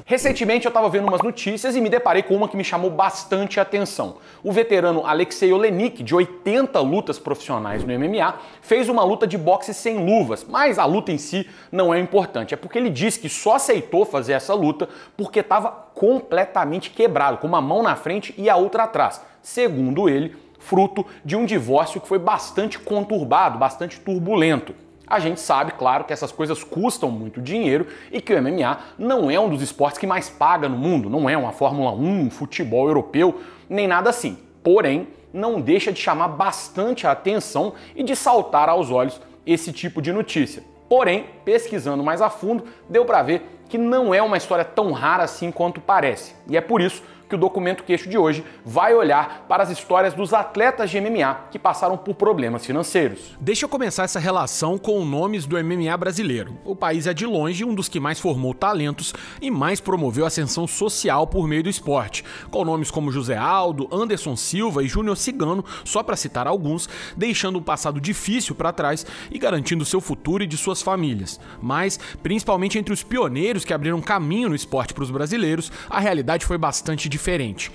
Recentemente eu estava vendo umas notícias e me deparei com uma que me chamou bastante a atenção. O veterano Alexei Oleinik, de 80 lutas profissionais no MMA, fez uma luta de boxe sem luvas, mas a luta em si não é importante. É porque ele disse que só aceitou fazer essa luta porque estava completamente quebrado, com uma mão na frente e a outra atrás. Segundo ele, fruto de um divórcio que foi bastante conturbado, bastante turbulento. A gente sabe, claro, que essas coisas custam muito dinheiro e que o MMA não é um dos esportes que mais paga no mundo, não é uma Fórmula 1, um futebol europeu, nem nada assim. Porém, não deixa de chamar bastante a atenção e de saltar aos olhos esse tipo de notícia. Porém, pesquisando mais a fundo, deu para ver que não é uma história tão rara assim quanto parece. E é por isso que o Documento Queixo de hoje vai olhar para as histórias dos atletas de MMA que passaram por problemas financeiros. Deixa eu começar essa relação com nomes do MMA brasileiro. O país é de longe um dos que mais formou talentos e mais promoveu ascensão social por meio do esporte, com nomes como José Aldo, Anderson Silva e Júnior Cigano, só para citar alguns, deixando um passado difícil para trás e garantindo seu futuro e de suas famílias. Mas, principalmente entre os pioneiros que abriram caminho no esporte para os brasileiros, a realidade foi bastante diferente.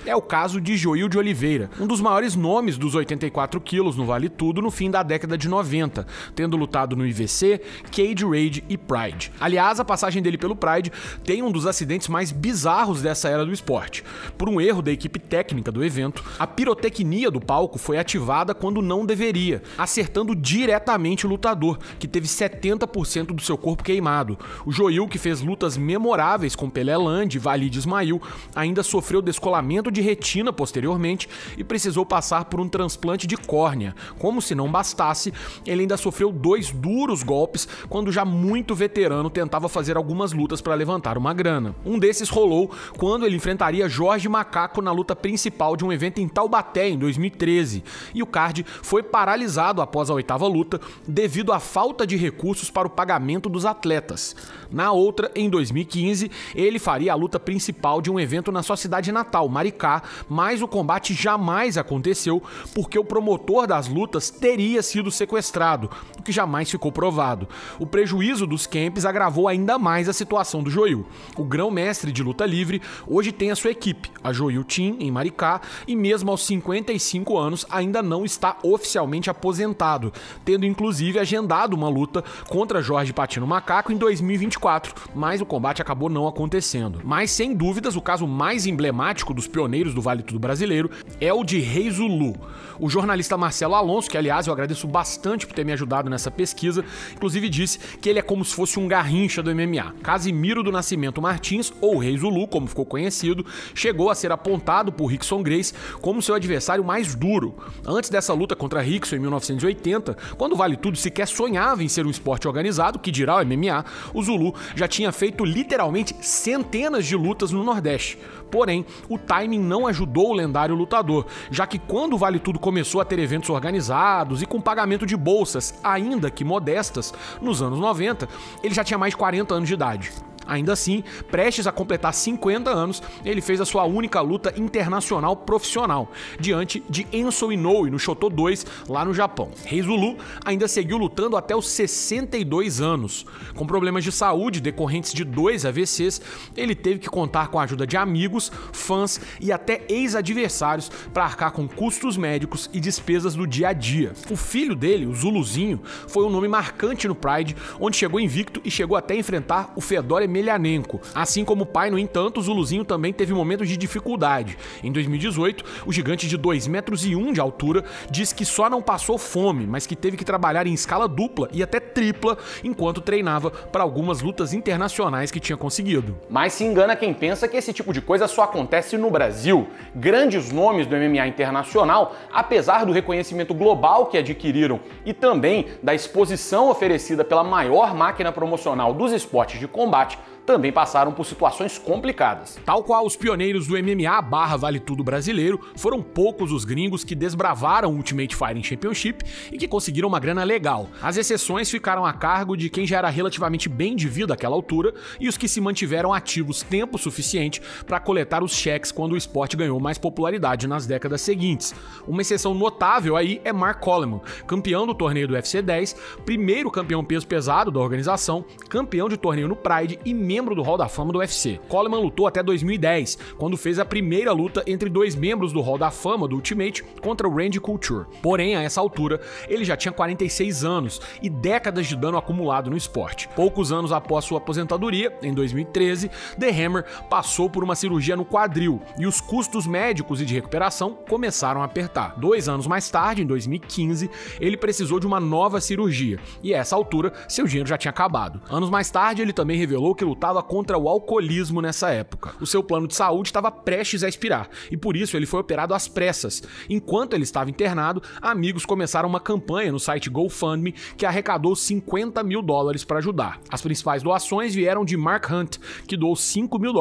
É o caso de Joil de Oliveira, um dos maiores nomes dos 84 quilos no Vale Tudo no fim da década de 90, tendo lutado no IVC, Cage Rage e Pride. Aliás, a passagem dele pelo Pride tem um dos acidentes mais bizarros dessa era do esporte. Por um erro da equipe técnica do evento, a pirotecnia do palco foi ativada quando não deveria, acertando diretamente o lutador, que teve 70% do seu corpo queimado. O Joil, que fez lutas memoráveis com Pelé Land e Walid Ismail, ainda sofreu descolamento de retina posteriormente e precisou passar por um transplante de córnea. Como se não bastasse, ele ainda sofreu 2 duros golpes quando já muito veterano tentava fazer algumas lutas para levantar uma grana. Um desses rolou quando ele enfrentaria Jorge Macaco na luta principal de um evento em Taubaté em 2013, e o card foi paralisado após a 8ª luta devido à falta de recursos para o pagamento dos atletas. Na outra, em 2015, ele faria a luta principal de um evento na sua cidade natal, Maricá, mas o combate jamais aconteceu porque o promotor das lutas teria sido sequestrado, o que jamais ficou provado. O prejuízo dos camps agravou ainda mais a situação do Joil. O grão-mestre de luta livre hoje tem a sua equipe, a Joil Team, em Maricá, e mesmo aos 55 anos ainda não está oficialmente aposentado, tendo inclusive agendado uma luta contra Jorge Patino Macaco em 2024, mas o combate acabou não acontecendo. Mas sem dúvidas o caso mais emblemático dos pioneiros do Vale Tudo brasileiro é o de Rei Zulu. O jornalista Marcelo Alonso, que aliás eu agradeço bastante por ter me ajudado nessa pesquisa, inclusive disse que ele é como se fosse um Garrincha do MMA. Casimiro do Nascimento Martins, ou Rei Zulu, como ficou conhecido, chegou a ser apontado por Rickson Gracie como seu adversário mais duro. Antes dessa luta contra Rickson em 1980, quando o Vale Tudo sequer sonhava em ser um esporte organizado, que dirá o MMA, o Zulu já tinha feito literalmente centenas de lutas no Nordeste. Porém, o timing não ajudou o lendário lutador, já que quando o Vale Tudo começou a ter eventos organizados e com pagamento de bolsas, ainda que modestas, nos anos 90, ele já tinha mais de 40 anos de idade. Ainda assim, prestes a completar 50 anos, ele fez a sua única luta internacional profissional, diante de Enzo Inoue no Shooto 2, lá no Japão. Rei Zulu ainda seguiu lutando até os 62 anos. Com problemas de saúde decorrentes de 2 AVCs, ele teve que contar com a ajuda de amigos, fãs e até ex-adversários para arcar com custos médicos e despesas do dia a dia. O filho dele, o Zuluzinho, foi um nome marcante no Pride, onde chegou invicto e chegou até a enfrentar o Fedor Emelianenko. Assim como o pai, no entanto, o Zuluzinho também teve momentos de dificuldade. Em 2018, o gigante de 2,1 metros de altura diz que só não passou fome, mas que teve que trabalhar em escala dupla e até tripla enquanto treinava para algumas lutas internacionais que tinha conseguido. Mas se engana quem pensa que esse tipo de coisa só acontece no Brasil. Grandes nomes do MMA internacional, apesar do reconhecimento global que adquiriram e também da exposição oferecida pela maior máquina promocional dos esportes de combate, também passaram por situações complicadas. Tal qual os pioneiros do MMA / Vale Tudo brasileiro, foram poucos os gringos que desbravaram o Ultimate Fighting Championship e que conseguiram uma grana legal. As exceções ficaram a cargo de quem já era relativamente bem de vida àquela altura e os que se mantiveram ativos tempo suficiente para coletar os cheques quando o esporte ganhou mais popularidade nas décadas seguintes. Uma exceção notável aí é Mark Coleman, campeão do torneio do UFC 10, primeiro campeão peso pesado da organização, campeão de torneio no Pride e membro do Hall da Fama do UFC. Coleman lutou até 2010, quando fez a primeira luta entre dois membros do Hall da Fama do Ultimate contra o Randy Couture. Porém, a essa altura, ele já tinha 46 anos e décadas de dano acumulado no esporte. Poucos anos após sua aposentadoria, em 2013, The Hammer passou por uma cirurgia no quadril e os custos médicos e de recuperação começaram a apertar. 2 anos mais tarde, em 2015, ele precisou de uma nova cirurgia e a essa altura seu dinheiro já tinha acabado. Anos mais tarde, ele também revelou que lutava contra o alcoolismo nessa época. O seu plano de saúde estava prestes a expirar e por isso ele foi operado às pressas. Enquanto ele estava internado, amigos começaram uma campanha no site GoFundMe que arrecadou $50 mil para ajudar. As principais doações vieram de Mark Hunt, que doou $5 mil,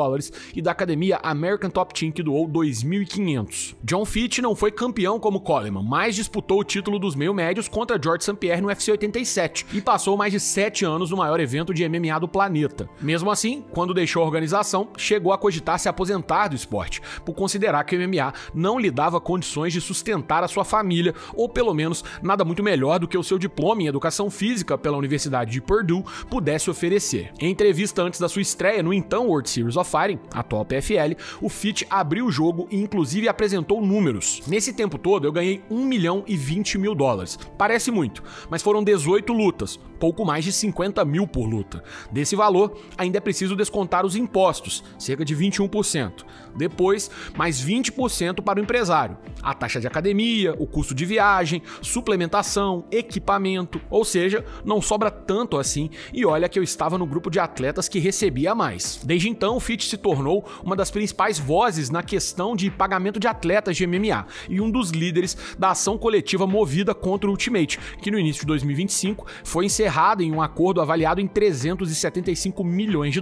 e da academia American Top Team, que doou $2.500. John Fitch não foi campeão como Coleman, mas disputou o título dos meio-médios contra George St. Pierre no UFC 87 e passou mais de 7 anos no maior evento de MMA do planeta. Mesmo assim, quando deixou a organização, chegou a cogitar se aposentar do esporte, por considerar que o MMA não lhe dava condições de sustentar a sua família, ou pelo menos nada muito melhor do que o seu diploma em educação física pela Universidade de Purdue pudesse oferecer. Em entrevista antes da sua estreia no então World Series of Fighting, atual PFL, o Fitch abriu o jogo e inclusive apresentou números. Nesse tempo todo eu ganhei $1.020.000. Parece muito, mas foram 18 lutas, pouco mais de 50 mil por luta. Desse valor, ainda é preciso descontar os impostos, cerca de 21%. Depois, mais 20% para o empresário, a taxa de academia, o custo de viagem, suplementação, equipamento, ou seja, não sobra tanto assim, e olha que eu estava no grupo de atletas que recebia mais. Desde então, o Fitch se tornou uma das principais vozes na questão de pagamento de atletas de MMA e um dos líderes da ação coletiva movida contra o Ultimate, que no início de 2025 foi encerrada em um acordo avaliado em $375 milhões.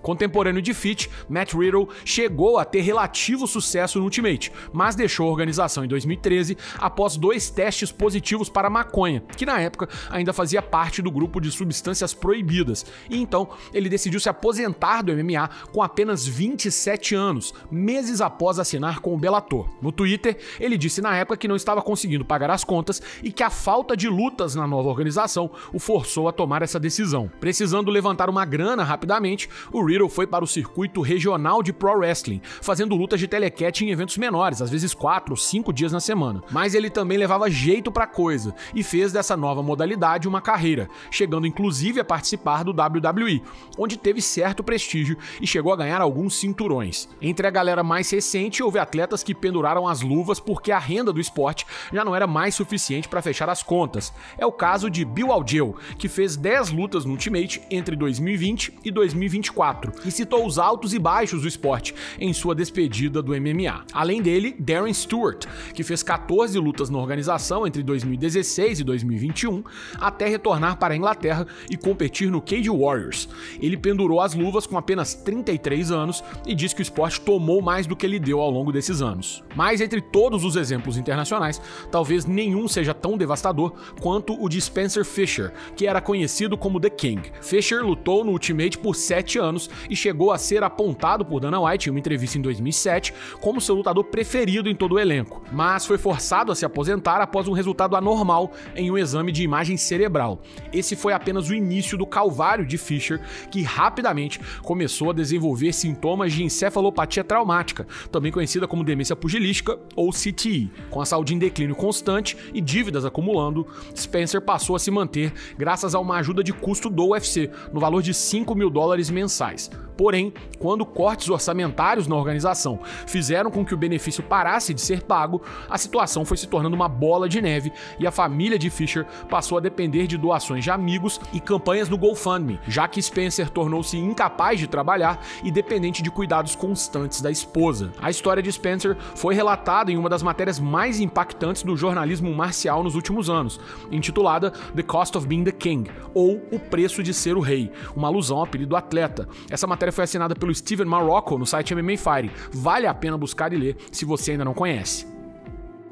Contemporâneo de Fitch, Matt Riddle chegou a ter relativo sucesso no Ultimate, mas deixou a organização em 2013 após 2 testes positivos para maconha, que na época ainda fazia parte do grupo de substâncias proibidas, e então ele decidiu se aposentar do MMA com apenas 27 anos, meses após assinar com o Bellator. No Twitter, ele disse na época que não estava conseguindo pagar as contas e que a falta de lutas na nova organização o forçou a tomar essa decisão. Precisando levantar uma grana rapidamente, o Riddle foi para o circuito regional de Pro Wrestling, fazendo lutas de telecat em eventos menores, às vezes 4 ou 5 dias na semana. Mas ele também levava jeito pra coisa e fez dessa nova modalidade uma carreira, chegando inclusive a participar do WWE, onde teve certo prestígio e chegou a ganhar alguns cinturões. Entre a galera mais recente, houve atletas que penduraram as luvas porque a renda do esporte já não era mais suficiente para fechar as contas. É o caso de Bill Algeo, que fez 10 lutas no Ultimate entre 2020 e 2024 e citou os altos e baixos do esporte em sua despedida do MMA. Além dele, Darren Stewart, que fez 14 lutas na organização entre 2016 e 2021, até retornar para a Inglaterra e competir no Cage Warriors. Ele pendurou as luvas com apenas 33 anos e diz que o esporte tomou mais do que ele deu ao longo desses anos. Mas entre todos os exemplos internacionais, talvez nenhum seja tão devastador quanto o de Spencer Fisher, que era conhecido como The King. Fisher lutou no Ultimate por 7 anos e chegou a ser apontado por Dana White em uma entrevista em 2007 como seu lutador preferido em todo o elenco, mas foi forçado a se aposentar após um resultado anormal em um exame de imagem cerebral. Esse foi apenas o início do calvário de Fisher, que rapidamente começou a desenvolver sintomas de encefalopatia traumática, também conhecida como demência pugilística ou CTE. Com a saúde em declínio constante e dívidas acumulando, Spencer passou a se manter graças a uma ajuda de custo do UFC, no valor de $5 mil mensais. Porém, quando cortes orçamentários na organização fizeram com que o benefício parasse de ser pago, a situação foi se tornando uma bola de neve e a família de Fisher passou a depender de doações de amigos e campanhas no GoFundMe, já que Spencer tornou-se incapaz de trabalhar e dependente de cuidados constantes da esposa. A história de Spencer foi relatada em uma das matérias mais impactantes do jornalismo marcial nos últimos anos, intitulada The Cost of Being the King, ou O Preço de Ser o Rei, uma alusão ao apelido do atleta. Essa matéria foi assinada pelo Steven Marrocco no site MMA Fighting. Vale a pena buscar e ler se você ainda não conhece.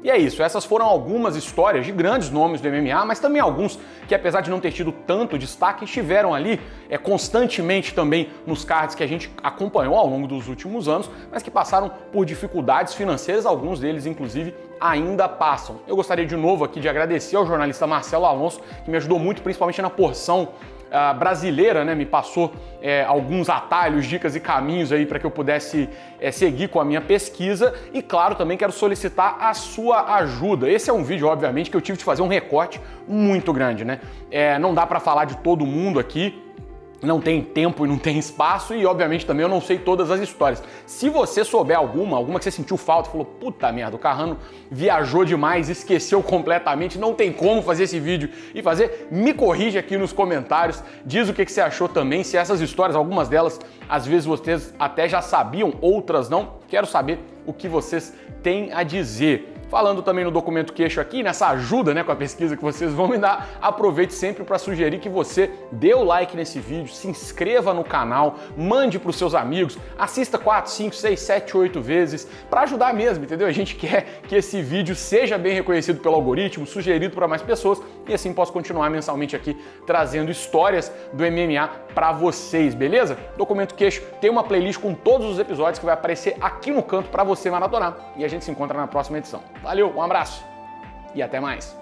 E é isso, essas foram algumas histórias de grandes nomes do MMA, mas também alguns que, apesar de não ter tido tanto destaque, estiveram ali constantemente também nos cards que a gente acompanhou ao longo dos últimos anos, mas que passaram por dificuldades financeiras, alguns deles inclusive ainda passam. Eu gostaria de novo aqui de agradecer ao jornalista Marcelo Alonso, que me ajudou muito, principalmente na porção brasileira, né? Me passou alguns atalhos, dicas e caminhos aí para que eu pudesse seguir com a minha pesquisa. E claro, também quero solicitar a sua ajuda. Esse é um vídeo, obviamente, que eu tive de fazer um recorte muito grande, né? Não dá para falar de todo mundo aqui, não tem tempo e não tem espaço, e obviamente também eu não sei todas as histórias. Se você souber alguma que você sentiu falta, falou, puta merda, o Carrano viajou demais, esqueceu completamente, não tem como fazer esse vídeo e fazer, me corrige aqui nos comentários, diz o que você achou também, se essas histórias, algumas delas, às vezes vocês até já sabiam, outras não, quero saber o que vocês têm a dizer. Falando também no documento queixo aqui, nessa ajuda, né, com a pesquisa que vocês vão me dar, aproveite sempre para sugerir que você dê o like nesse vídeo, se inscreva no canal, mande para os seus amigos, assista 4, 5, 6, 7, 8 vezes, para ajudar mesmo, entendeu? A gente quer que esse vídeo seja bem reconhecido pelo algoritmo, sugerido para mais pessoas, e assim posso continuar mensalmente aqui trazendo histórias do MMA para vocês, beleza? Documento queixo tem uma playlist com todos os episódios que vai aparecer aqui no canto para você maratonar, e a gente se encontra na próxima edição. Valeu, um abraço e até mais!